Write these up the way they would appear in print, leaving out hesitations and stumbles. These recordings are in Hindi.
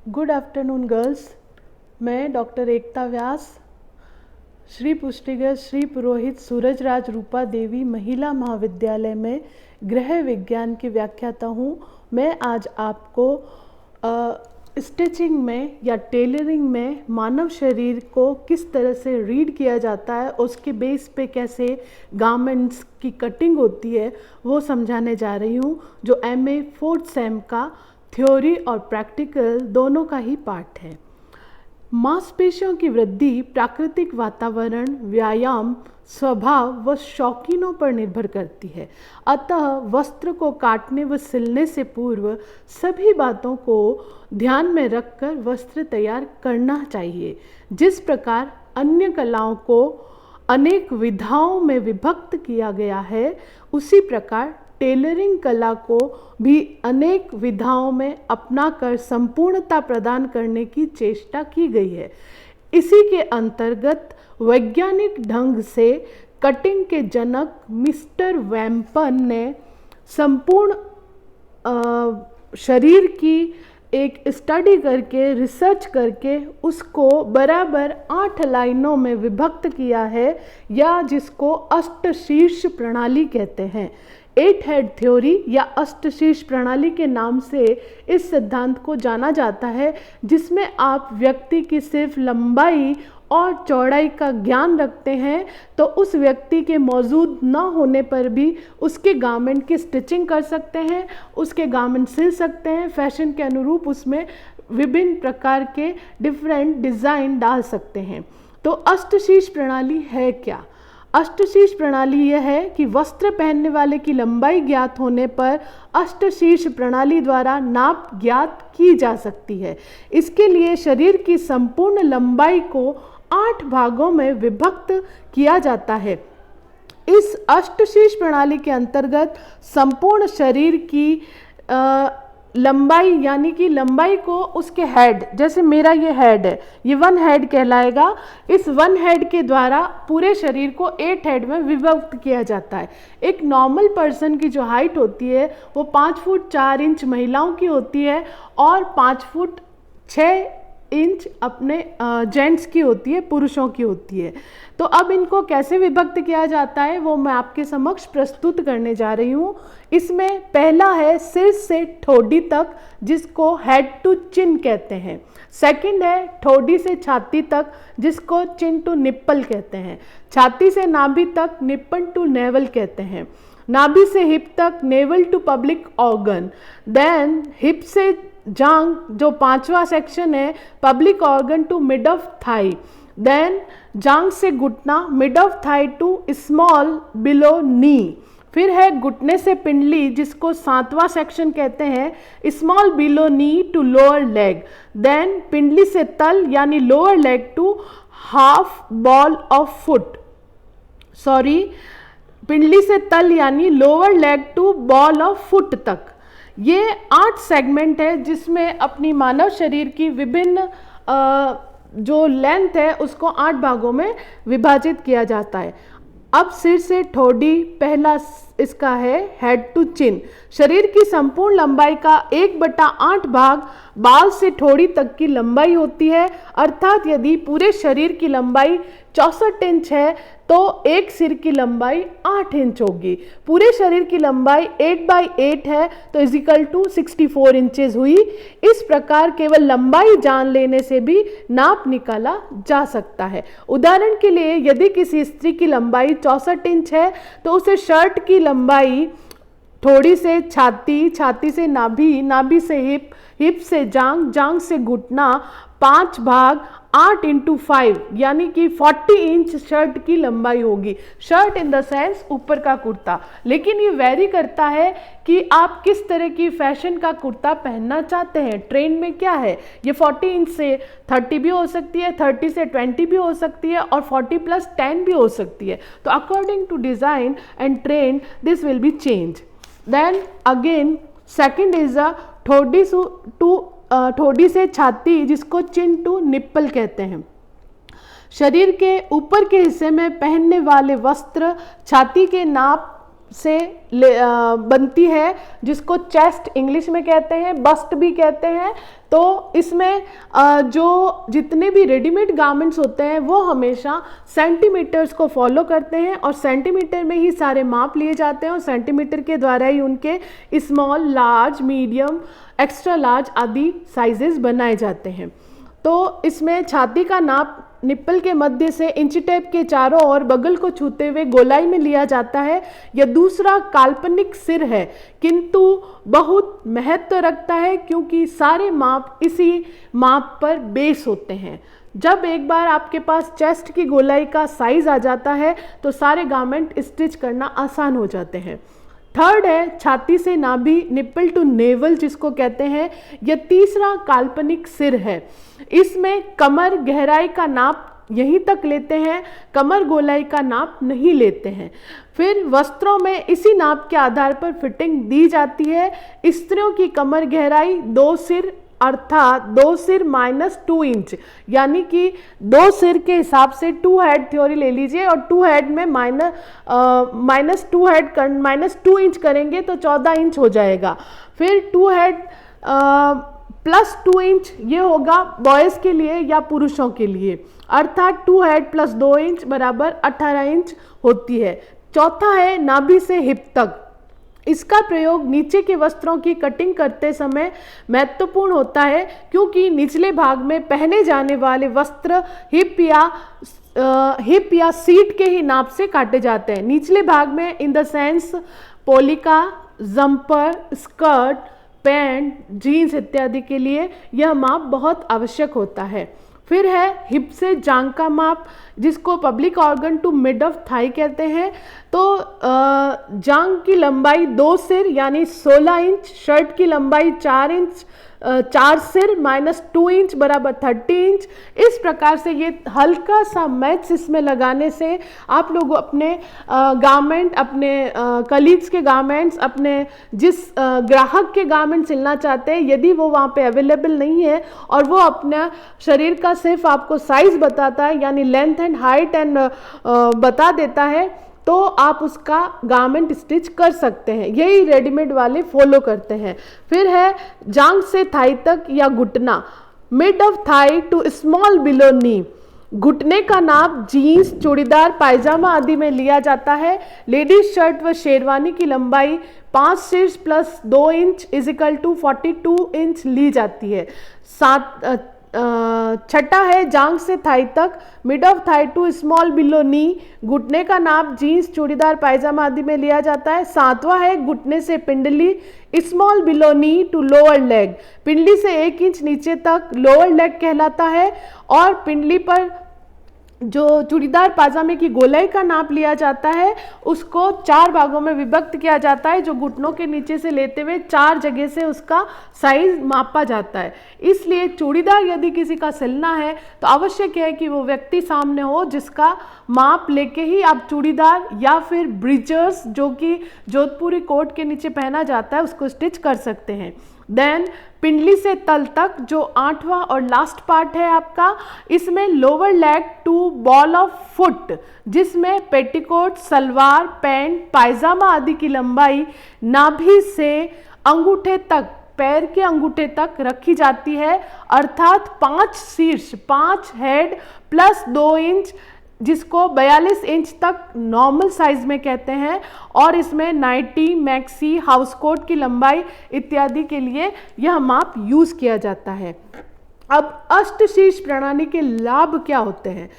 Good afternoon girls. मैं डॉक्टर एकता व्यास, श्री पुष्टिगर श्री पुरोहित सूरजराज रूपा देवी महिला महाविद्यालय में गृह विज्ञान की व्याख्याता हूँ। मैं आज आपको स्टिचिंग में या टेलरिंग में मानव शरीर को किस तरह से रीड किया जाता है, उसके बेस पे कैसे गारमेंट्स की कटिंग होती है वो समझाने जा रही हूँ, जो MA 4th सेम का थ्योरी और प्रैक्टिकल दोनों का ही पार्ट है। मांसपेशियों की वृद्धि प्राकृतिक वातावरण, व्यायाम, स्वभाव व शौकीनों पर निर्भर करती है। अतः वस्त्र को काटने व सिलने से पूर्व सभी बातों को ध्यान में रखकर वस्त्र तैयार करना चाहिए। जिस प्रकार अन्य कलाओं को अनेक विधाओं में विभक्त किया गया है, उसी प्रकार टेलरिंग कला को भी अनेक विधाओं में अपनाकर संपूर्णता प्रदान करने की चेष्टा की गई है। इसी के अंतर्गत वैज्ञानिक ढंग से कटिंग के जनक मिस्टर वैम्पन ने संपूर्ण शरीर की एक स्टडी करके, रिसर्च करके उसको बराबर 8 लाइनों में विभक्त किया है, या जिसको अष्टशीर्ष प्रणाली कहते हैं। 8 हेड थ्योरी या अष्टशीर्ष प्रणाली के नाम से इस सिद्धांत को जाना जाता है, जिसमें आप व्यक्ति की सिर्फ लंबाई और चौड़ाई का ज्ञान रखते हैं तो उस व्यक्ति के मौजूद न होने पर भी उसके गारमेंट की स्टिचिंग कर सकते हैं, उसके गारमेंट सिल सकते हैं, फैशन के अनुरूप उसमें विभिन्न प्रकार के डिफरेंट डिज़ाइन डाल सकते हैं। तो अष्टशीर्ष प्रणाली है क्या? अष्टशीर्ष प्रणाली यह है कि वस्त्र पहनने वाले की लंबाई ज्ञात होने पर अष्टशीर्ष प्रणाली द्वारा नाप ज्ञात की जा सकती है। इसके लिए शरीर की संपूर्ण लंबाई को 8 भागों में विभक्त किया जाता है। इस अष्टशीर्ष प्रणाली के अंतर्गत संपूर्ण शरीर की लंबाई, यानी कि लंबाई को उसके हेड, जैसे मेरा ये हेड है, ये 1 हेड कहलाएगा। इस 1 हेड के द्वारा पूरे शरीर को 8 हेड में विभक्त किया जाता है। एक नॉर्मल पर्सन की जो हाइट होती है वो 5 फुट 4 इंच महिलाओं की होती है और 5 फुट 6 इंच अपने जेंट्स की होती है, पुरुषों की होती है। तो अब इनको कैसे विभक्त किया जाता है वो मैं आपके समक्ष प्रस्तुत करने जा रही हूँ। इसमें पहला है सिर से ठोडी तक, जिसको हेड टू चिन कहते हैं। सेकंड है ठोडी से छाती तक, जिसको चिन टू निप्पल कहते हैं। छाती से नाभि तक निप्पल टू नेवल कहते हैं। नाभि से हिप तक navel to public organ. Then hip से जांग, जो 5वां सेक्शन है, public organ to mid of thigh. Then जांग से घुटना, mid of thigh to small below knee. फिर है घुटने से पिंडली, जिसको 7वां सेक्शन कहते हैं, small below knee to lower leg. Then पिंडली से तल यानी lower leg to half ball of foot, पिंडली से तल यानी lower leg to ball of foot तक। ये 8 सेगमेंट है जिसमें अपनी मानव शरीर की विभिन्न जो लेंथ है उसको 8 भागों में विभाजित किया जाता है। अब सिर से ठोडी, पहला इसका है हेड टू चिन। शरीर की संपूर्ण लंबाई का 1/8 भाग बाल से ठोड़ी तक की लंबाई होती है। अर्थात यदि पूरे शरीर की लंबाई 64 इंच है तो एक सिर की लंबाई 8 इंच होगी। पूरे शरीर की लंबाई 8/8 है तो इजिकल टू 64 इंचेस हुई। इस प्रकार केवल लंबाई जान लेने से भी नाप निकाला जा सकता है। उदाहरण के लिए यदि किसी स्त्री की लंबाई 64 इंच है तो उसे शर्ट की लंबाई ठोड़ी से छाती, छाती से नाभि, नाभि से हिप, हिप से जांग, जांग से घुटना, 5 भाग 8 × 5 यानी कि 40 इंच शर्ट की लंबाई होगी। शर्ट इन द सेंस ऊपर का कुर्ता। लेकिन ये वेरी करता है कि आप किस तरह की फैशन का कुर्ता पहनना चाहते हैं। ट्रेंड में क्या है, ये 40 इंच से 30 भी हो सकती है, 30 से 20 भी हो सकती है और 40+10 भी हो सकती है। तो according to design and trend this will be change. Then again second is a ठोडी से छाती, जिसको चिन टू निप्पल कहते हैं। शरीर के ऊपर के हिस्से में पहनने वाले वस्त्र छाती के नाप से बनती है, जिसको चेस्ट इंग्लिश में कहते हैं, बस्ट भी कहते हैं। तो इसमें जो जितने भी रेडीमेड गारमेंट्स होते हैं वो हमेशा सेंटीमीटर्स को फॉलो करते हैं और सेंटीमीटर में ही सारे माप लिए जाते हैं और सेंटीमीटर के द्वारा ही उनके small, large, medium, extra large आदि साइजेस बनाए जाते हैं। तो इसमें छाती का नाप निप्पल के मध्य से इंची टेप के चारों ओर बगल को छूते हुए गोलाई में लिया जाता है। यह दूसरा काल्पनिक सिर है, किंतु बहुत महत्व रखता है क्योंकि सारे माप इसी माप पर बेस होते हैं। जब एक बार आपके पास चेस्ट की गोलाई का साइज आ जाता है तो सारे गारमेंट स्टिच करना आसान हो जाते हैं। थर्ड है छाती से नाभि, निप्पल टू नेवल जिसको कहते हैं। यह तीसरा काल्पनिक सिर है। इसमें कमर गहराई का नाप यहीं तक लेते हैं, कमर गोलाई का नाप नहीं लेते हैं। फिर वस्त्रों में इसी नाप के आधार पर फिटिंग दी जाती है। स्त्रियों की कमर गहराई 2 सिर अर्थात 2 सिर -2 इंच, यानी कि 2 सिर के हिसाब से 2 हेड थ्योरी ले लीजिए और 2 हेड में -2 इंच करेंगे तो 14 इंच हो जाएगा। फिर 2 हेड +2 इंच ये होगा बॉयज़ के लिए या पुरुषों के लिए, अर्थात 2 हेड +2 इंच बराबर 18 इंच होती है। चौथा है नाभि से हिप तक। इसका प्रयोग नीचे के वस्त्रों की कटिंग करते समय महत्वपूर्ण होता है क्योंकि निचले भाग में पहने जाने वाले वस्त्र हिप या सीट के ही नाप से काटे जाते हैं। निचले भाग में इन द सेंस पोलिका, जंपर, स्कर्ट, पैंट, जीन्स इत्यादि के लिए यह माप बहुत आवश्यक होता है। फिर है हिप से जांग का माप, जिसको public organ to mid of thigh कहते हैं। तो जांग की लंबाई 2 सिर यानी 16 इंच, शर्ट की लंबाई 4 इंच, 4 सिर -2 इंच बराबर 30 इंच। इस प्रकार से ये हल्का सा मैथ्स इसमें लगाने से आप लोग अपने गारमेंट, अपने कलीग्स के गारमेंट्स, अपने जिस ग्राहक के गारमेंट सिलना चाहते हैं, यदि वो वहाँ पे अवेलेबल नहीं है और वो अपना शरीर का सिर्फ आपको साइज बताता है यानी लेंथ एंड हाइट एंड बता देता है, तो आप उसका गारमेंट स्टिच कर सकते हैं। यही रेडीमेड वाले फॉलो करते हैं। फिर है जांघ से थाई तक या घुटना, mid of thigh to small below knee. घुटने का नाप जीन्स, चूड़ीदार, पायजामा आदि में लिया जाता है। लेडीज शर्ट व शेरवानी की लंबाई 5 सिर +2 इंच = 42 इंच ली जाती है। छठा है जांघ से थाई तक, mid of thigh to small below knee. घुटने का नाप जीन्स, चूड़ीदार, पायजामा आदि में लिया जाता है। 7वां है घुटने से पिंडली, small below knee to lower leg. पिंडली से 1 इंच नीचे तक लोअर लेग कहलाता है। और पिंडली पर जो चूड़ीदार पाजामे की गोलाई का नाप लिया जाता है उसको 4 भागों में विभक्त किया जाता है, जो घुटनों के नीचे से लेते हुए 4 जगह से उसका साइज मापा जाता है। इसलिए चूड़ीदार यदि किसी का सिलना है तो आवश्यक है कि वो व्यक्ति सामने हो जिसका माप लेके ही आप चूड़ीदार या फिर ब्रीचर्स, जो कि जोधपुरी कोट के नीचे पहना जाता है, उसको स्टिच कर सकते हैं। देन पिंडली से तल तक जो 8वां और लास्ट पार्ट है आपका, इसमें lower leg to ball of foot, जिसमें पेटीकोट, सलवार, पैंट, पायजामा आदि की लंबाई नाभि से अंगूठे तक, पैर के अंगूठे तक रखी जाती है, अर्थात 5 शीर्ष, 5 हेड +2 इंच, जिसको 42 इंच तक नॉर्मल साइज में कहते हैं। और इसमें नाइटी, मैक्सी, हाउस कोट की लंबाई इत्यादि के लिए यह माप यूज किया जाता है। अब अष्टशीर्ष प्रणाली के लाभ क्या होते हैं?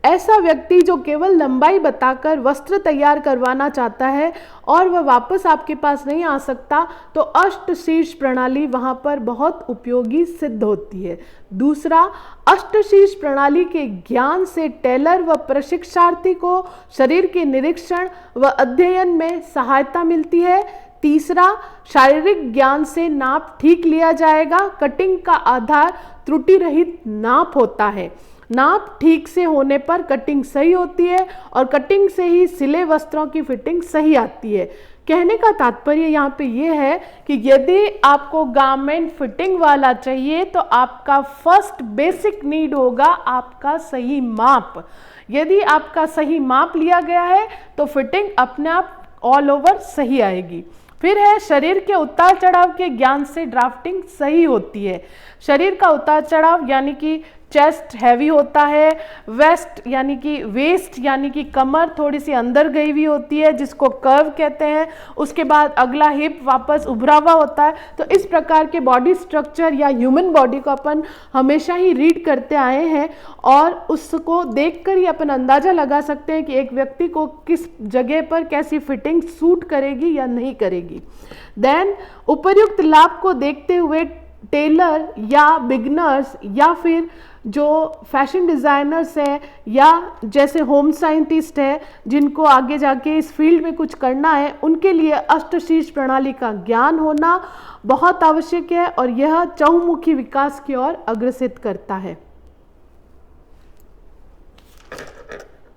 ऐसा व्यक्ति जो केवल लंबाई बताकर वस्त्र तैयार करवाना चाहता है और वह वापस आपके पास नहीं आ सकता, तो अष्टशीर्ष प्रणाली वहाँ पर बहुत उपयोगी सिद्ध होती है। दूसरा, अष्टशीर्ष प्रणाली के ज्ञान से टेलर व प्रशिक्षार्थी को शरीर के निरीक्षण व अध्ययन में सहायता मिलती है। तीसरा, शारीरिक ज्ञान से नाप ठीक लिया जाएगा। कटिंग का आधार त्रुटि रहित नाप होता है। नाप ठीक से होने पर कटिंग सही होती है और कटिंग से ही सिले वस्त्रों की फिटिंग सही आती है। कहने का तात्पर्य यहाँ पे ये है कि यदि आपको गारमेंट फिटिंग वाला चाहिए तो आपका फर्स्ट बेसिक नीड होगा आपका सही माप। यदि आपका सही माप लिया गया है तो फिटिंग अपने आप ऑल ओवर सही आएगी। फिर है शरीर के उतार चढ़ाव के ज्ञान से ड्राफ्टिंग सही होती है। शरीर का उतार चढ़ाव यानी कि चेस्ट हैवी होता है, वेस्ट यानी कि कमर थोड़ी सी अंदर गई हुई होती है जिसको कर्व कहते हैं। उसके बाद अगला हिप वापस उभरा हुआ होता है। तो इस प्रकार के बॉडी स्ट्रक्चर या ह्यूमन बॉडी को अपन हमेशा ही रीड करते आए हैं और उसको देखकर ही अपन अंदाजा लगा सकते हैं कि एक व्यक्ति को किस जगह पर कैसी फिटिंग सूट करेगी या नहीं करेगी। देन उपर्युक्त लाभ को देखते हुए टेलर या बिगनर्स या फिर जो फैशन डिज़ाइनर्स हैं या जैसे होम साइंटिस्ट है जिनको आगे जाके इस फील्ड में कुछ करना है, उनके लिए अष्टशीर्ष प्रणाली का ज्ञान होना बहुत आवश्यक है और यह चहुमुखी विकास की ओर अग्रसित करता है।